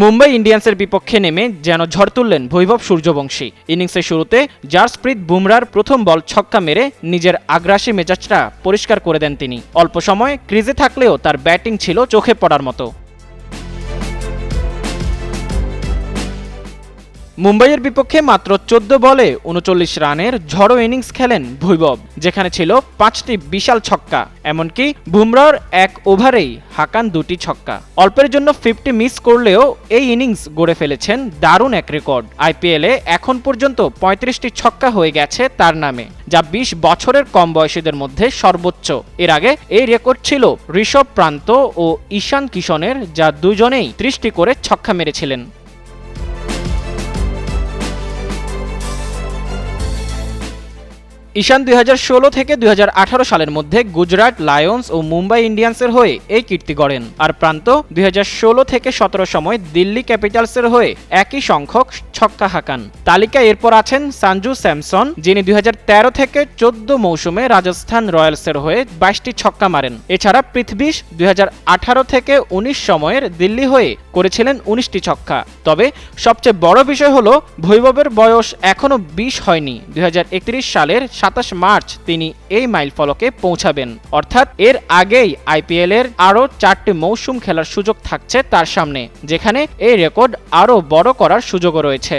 মুম্বাই ইন্ডিয়ান্সের বিপক্ষে নেমে যেন ঝড় তুললেন বৈভব সূর্যবংশী। ইনিংসের শুরুতে জাসপ্রীত বুমরার প্রথম বল ছক্কা মেরে নিজের আগ্রাসী মেজাজটা পরিষ্কার করে দেন তিনি। অল্প সময় ক্রিজে থাকলেও তার ব্যাটিং ছিল চোখে পড়ার মতো। মুম্বাইয়ের বিপক্ষে মাত্র 14 বলে 39 রানের ঝড়ো ইনিংস খেলেন বৈভব, যেখানে ছিল 5টি বিশাল ছক্কা। এমনকি বুমরার এক ওভারেই হাঁকান 2টি ছক্কা। অল্পের জন্য 50 মিস করলেও এই ইনিংস গড়ে ফেলেছেন দারুণ এক রেকর্ড। আইপিএলে এখন পর্যন্ত 35টি ছক্কা হয়ে গেছে তার নামে, যা 20 বছরের কম বয়সীদের মধ্যে সর্বোচ্চ। এর আগে এই রেকর্ড ছিল ঋষভ পান্ত ও ঈশান কিশনের, যা দুজনেই 30টি করে ছক্কা মেরেছিলেন। ঈশান 2016 থেকে 2018 সালের মধ্যে গুজরাট লায়ন্স ও মুম্বাই ইন্ডিয়ান্সের হয়ে এই কীর্তি গড়েন, আর প্রান্ত 2016 থেকে 17 সময় দিল্লি ক্যাপিটালসের হয়ে একই সংখ্যক ছক্কা হাঁকান। তালিকায় এরপর আছেন সঞ্জু স্যামসন, যিনি 2013 থেকে 14 মৌসুমে রাজস্থান রয়্যালসের হয়ে 22টি ছক্কা মারেন। এছাড়া পৃথ্বী 2018 থেকে 19 সময়ের দিল্লি হয়ে করেছিলেন 19টি ছক্কা। তবে সবচেয়ে বড় বিষয় হলো বৈভবের বয়স এখনো 20 হয়নি। 2031 সালের 27 মার্চ তিনি এই মাইলফলকে পৌঁছাবেন, অর্থাৎ এর আগেই আইপিএলের আরও 4টি মৌসুম খেলার সুযোগ থাকছে তার সামনে, যেখানে এই রেকর্ড আরও বড় করার সুযোগও রয়েছে।